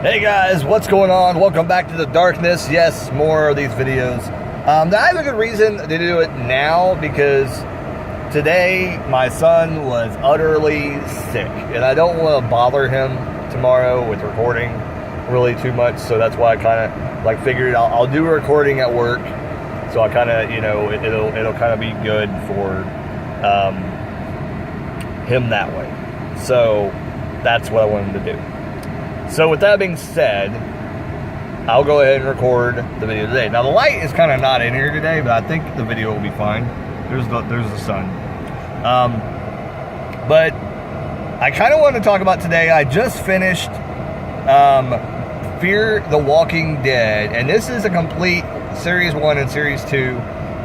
Hey guys, what's going on? Welcome back to the darkness. Yes, more of these videos. I have a good reason to do it now because today my son was utterly sick and I don't want to bother him tomorrow with recording really too much, so that's why I kind of figured I'll do a recording at work, so I kind of, it'll kind of be good for him that way. So that's what I wanted to do. So with that being said, I'll go ahead and record the video today. Now the light is kind of not in here today, but I think the video will be fine. There's the sun. But I kind of want to talk about today. I just finished Fear the Walking Dead, and this is a complete Series 1 and Series 2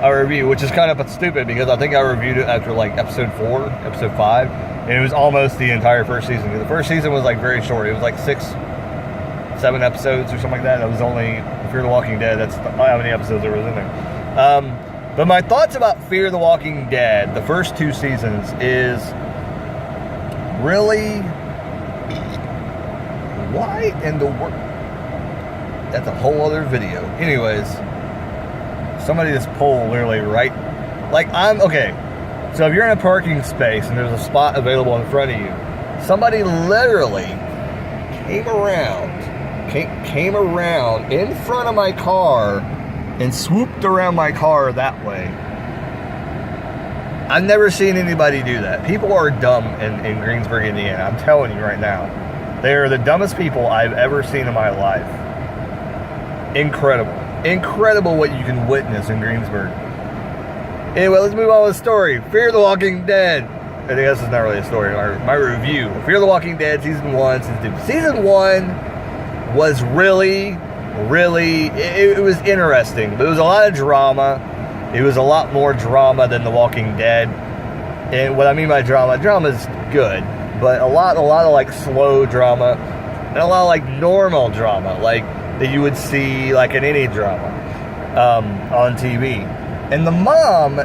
review, which is kind of stupid because I think I reviewed it after episode 4, episode 5, and it was almost the entire first season. The first season was very short. It was 6, 7 episodes or something like that. It was only Fear the Walking Dead. That's how many episodes there was in there. But my thoughts about Fear the Walking Dead, the first 2 seasons, is really, why in the world? That's a whole other video. Anyways, somebody just pulled literally right, okay. So if you're in a parking space and there's a spot available in front of you, somebody literally came around in front of my car and swooped around my car that way. I've never seen anybody do that. People are dumb in Greensburg, Indiana. I'm telling you right now. They are the dumbest people I've ever seen in my life. Incredible what you can witness in Greensburg. Anyway, let's move on with the story. Fear the Walking Dead. I think this is not really a story. My review. Fear the Walking Dead, Season 1, Season 2. Season 1 was really, it was interesting. But it was a lot of drama. It was a lot more drama than The Walking Dead. And what I mean by drama is good. But a lot of slow drama. And a lot of normal drama. That you would see in any drama on TV. And the mom,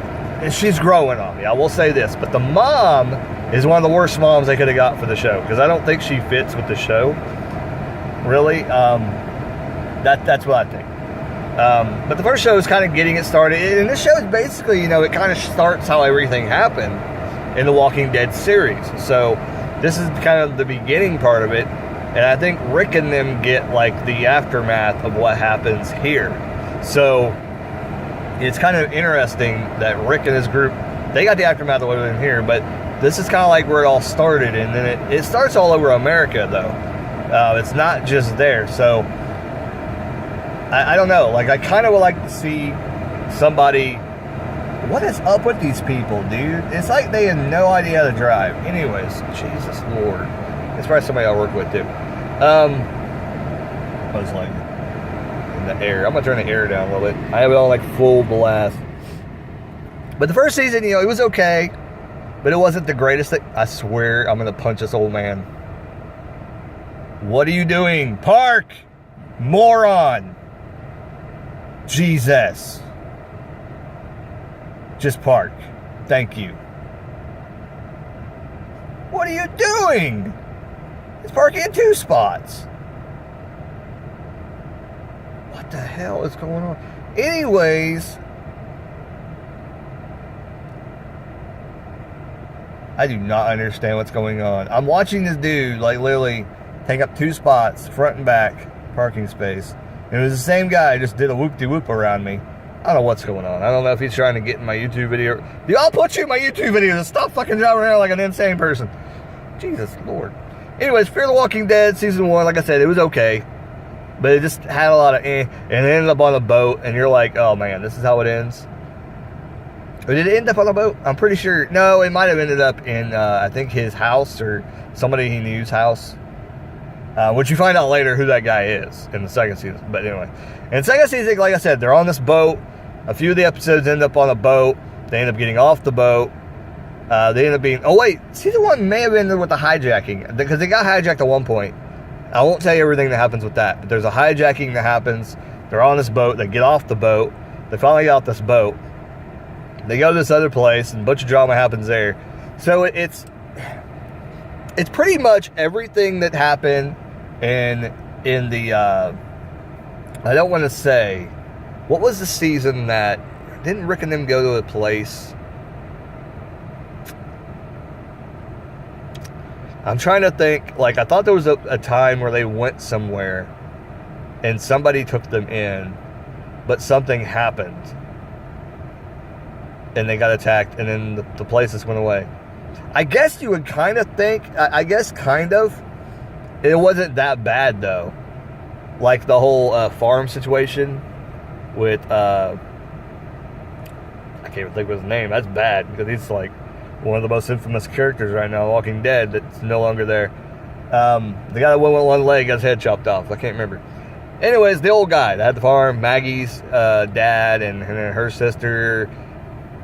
she's growing on me, I will say this, but the mom is one of the worst moms they could have got for the show, because I don't think she fits with the show, really. That's what I think. But the first show is kind of getting it started, and this show is basically, it kind of starts how everything happened in the Walking Dead series. So this is kind of the beginning part of it, and I think Rick and them get the aftermath of what happens here. So it's kind of interesting that Rick and his group, they got the aftermath of what happened here, but this is kind of where it all started, and then it starts all over America, though. It's not just there. So I don't know. I kind of would like to see somebody. What is up with these people, dude? It's they have no idea how to drive. Anyways, Jesus Lord. It's probably somebody I work with, too. I was in the air. I'm going to turn the air down a little bit. I have it on full blast. But the first season, it was okay. But it wasn't the greatest thing. I swear I'm going to punch this old man. What are you doing? Park! Moron! Jesus. Just park. Thank you. What are you doing? It's parking in 2 spots. What the hell is going on? Anyways, I do not understand what's going on. I'm watching this dude literally take up 2 spots, front and back parking space. And it was the same guy, just did a whoop-de-whoop around me. I don't know what's going on. I don't know if he's trying to get in my YouTube video. Dude, I'll put you in my YouTube video and stop fucking driving around like an insane person. Jesus Lord. Anyways, Fear the Walking Dead, Season 1, like I said, it was okay. But it just had a lot of and it ended up on a boat, and you're like, oh man, this is how it ends. Or did it end up on a boat? I'm pretty sure. No, it might have ended up in, I think, his house or somebody he knew's house. Which you find out later who that guy is in the second season. But anyway. In the second season, like I said, they're on this boat. A few of the episodes end up on a boat. They end up getting off the boat. They end up being... Oh, wait. Season 1 may have ended with the hijacking. Because they got hijacked at one point. I won't tell you everything that happens with that. But there's a hijacking that happens. They're on this boat. They get off the boat. They finally get off this boat. They go to this other place. And a bunch of drama happens there. So it's pretty much everything that happened in in the, I don't want to say, what was the season that, didn't Rick and them go to a place? I'm trying to think, like, I thought there was a time where they went somewhere and somebody took them in, but something happened and they got attacked, and then the place just went away. I guess you would kind of think, I guess kind of, it wasn't that bad though. Like the whole farm situation with, I can't even think of his name. That's bad because he's like one of the most infamous characters right now, Walking Dead, that's no longer there. The guy that went with one leg got his head chopped off. I can't remember. Anyways, the old guy that had the farm, Maggie's dad and her sister.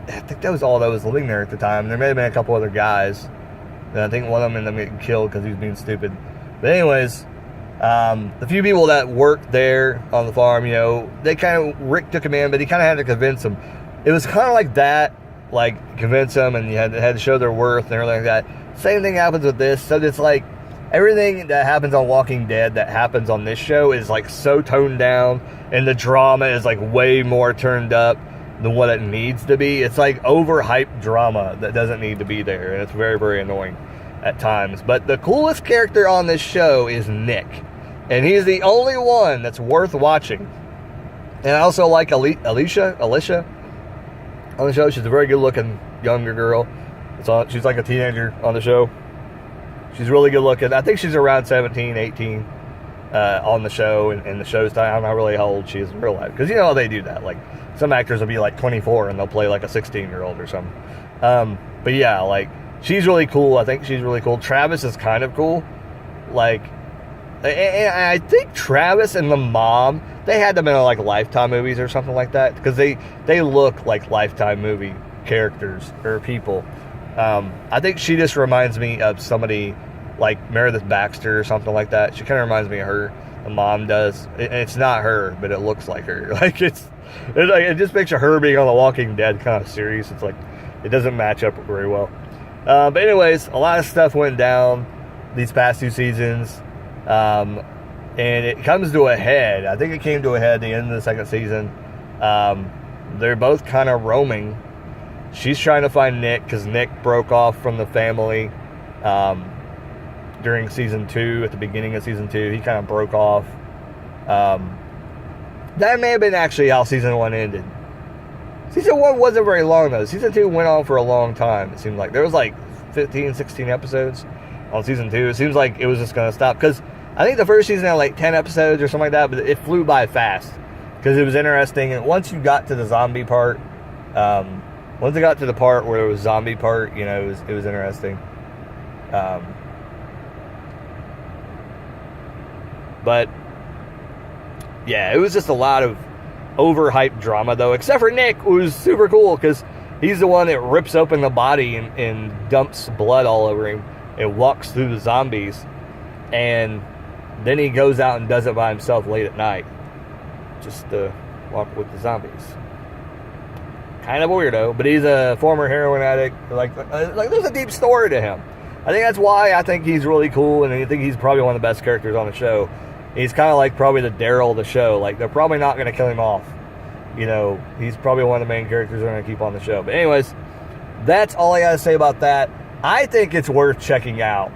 I think that was all that was living there at the time. There may have been a couple other guys. And I think one of them ended up getting killed because he was being stupid. But anyways, the few people that worked there on the farm, you know, Rick took him in, but he kind of had to convince them. It was kind of like that, like convince them, and you had to show their worth and everything like that. Same thing happens with this. So it's like everything that happens on Walking Dead that happens on this show is like so toned down, and the drama is like way more turned up than what it needs to be. It's like overhyped drama that doesn't need to be there, and it's very, very annoying at times. But the coolest character on this show is Nick, and he's the only one that's worth watching. And I also like Alicia on the show. She's a very good looking younger girl. She's like a teenager on the show. She's really good looking. I think she's around 17, 18 on the show, and the show's time. I'm not really how old she is in real life, because you know how they do that. Like, some actors will be like 24 and they'll play like a 16-year-old or something. But yeah, like, she's really cool. I think she's really cool. Travis is kind of cool. Like, and I think Travis and the mom, they had them in like Lifetime movies or something like that, because they look like Lifetime movie characters or people. I think she just reminds me of somebody like Meredith Baxter or something like that. She kind of reminds me of her. The mom does. It's not her, but it looks like her. Like, it just makes her being on the Walking Dead kind of series. It's like, it doesn't match up very well. But anyways, a lot of stuff went down these past 2 seasons. And it comes to a head. I think it came to a head at the end of the 2nd season. They're both kind of roaming. She's trying to find Nick because Nick broke off from the family during season 2. At the beginning of season 2, he kind of broke off. That may have been actually how season 1 ended. Season 1 wasn't very long though. Season 2 went on for a long time. It seemed like there was like 15, 16 episodes on season 2. It seems like it was just going to stop, because I think the first season had like 10 episodes or something like that, but it flew by fast because it was interesting. And once you got to the zombie part, once I got to the part where it was zombie part, you know, it was interesting. But yeah, it was just a lot of overhyped drama though, except for Nick, who was super cool because he's the one that rips open the body and dumps blood all over him and walks through the zombies, and then he goes out and does it by himself late at night just to walk with the zombies. Kind of weirdo, but he's a former heroin addict. Like there's a deep story to him. I think that's why I think he's really cool, and I think he's probably one of the best characters on the show. He's kind of like probably the Daryl of the show. Like, they're probably not going to kill him off. You know, he's probably one of the main characters they're going to keep on the show. But anyways, that's all I got to say about that. I think it's worth checking out,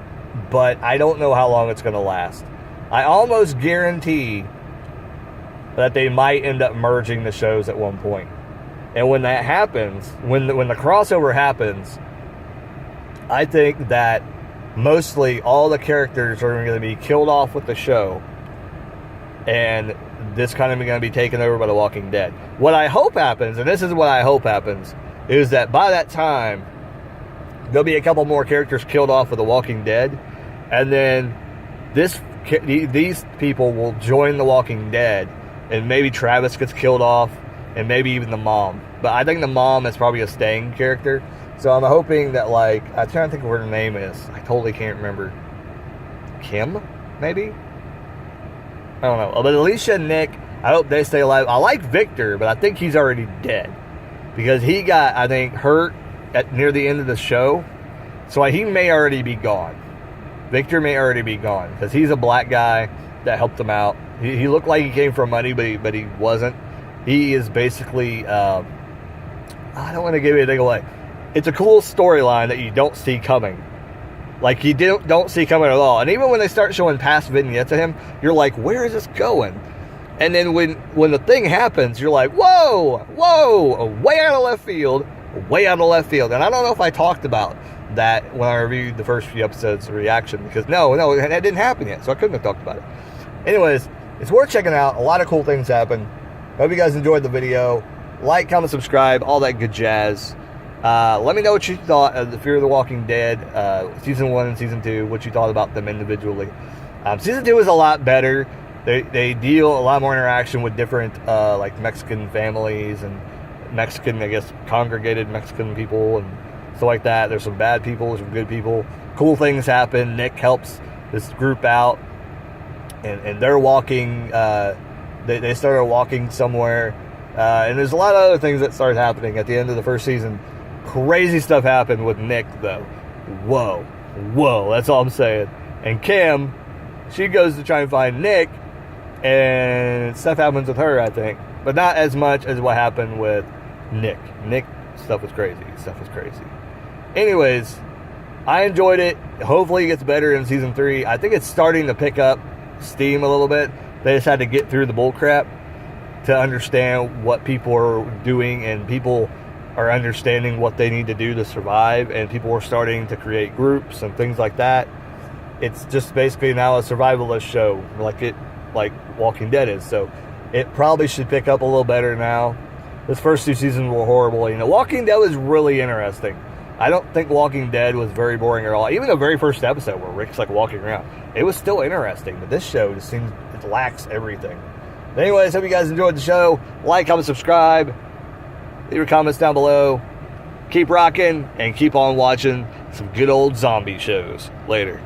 but I don't know how long it's going to last. I almost guarantee that they might end up merging the shows at one point. And when that happens, when the crossover happens, I think that mostly all the characters are going to be killed off with the show, and this kind of going to be taken over by The Walking Dead. What I hope happens, and this is what I hope happens, is that by that time, there'll be a couple more characters killed off with The Walking Dead, and then these people will join The Walking Dead, and maybe Travis gets killed off, and maybe even the mom. But I think the mom is probably a staying character, so I'm hoping that, like, I'm trying to think of what her name is. I totally can't remember. Kim, maybe? I don't know. But Alicia and Nick, I hope they stay alive. I like Victor, but I think he's already dead, because he got, I think, hurt near the end of the show, so he may already be gone. Victor may already be gone, because he's a black guy, that helped him out. He looked like he came from money, but he wasn't. He is basically, I don't want to give anything away. It's a cool storyline that you don't see coming. Like, you don't see coming at all. And even when they start showing past vignettes of him, you're like, where is this going? And then when the thing happens, you're like, whoa, way out of left field. And I don't know if I talked about that when I reviewed the first few episodes of Reaction, because no, that didn't happen yet, so I couldn't have talked about it. Anyways, it's worth checking out. A lot of cool things happen. Hope you guys enjoyed the video. Like, comment, subscribe, all that good jazz. Let me know what you thought of the Fear the Walking Dead season 1 and season 2, what you thought about them individually. Season 2 is a lot better. They deal a lot more interaction with different like Mexican families and Mexican, I guess, congregated Mexican people and stuff like that. There's some bad people, there's some good people. Cool things happen. Nick helps this group out, and they're walking. They started walking somewhere, and there's a lot of other things that started happening at the end of the first season. Crazy stuff happened with Nick, though. Whoa, that's all I'm saying. And Kim, she goes to try and find Nick, and stuff happens with her, I think. But not as much as what happened with Nick. Nick, stuff was crazy. Anyways, I enjoyed it. Hopefully it gets better in season 3. I think it's starting to pick up steam a little bit. They just had to get through the bull crap to understand what people are doing, and people are understanding what they need to do to survive, and people are starting to create groups and things like that. It's just basically now a survivalist show, like Walking Dead is. So it probably should pick up a little better now. This first 2 seasons were horrible. Walking Dead was really interesting. I don't think Walking Dead was very boring at all. Even the very first episode where Rick's like walking around, it was still interesting. But this show just seems, it lacks everything. But anyways, hope you guys enjoyed the show. Like, comment, subscribe. Leave your comments down below. Keep rocking and keep on watching some good old zombie shows. Later.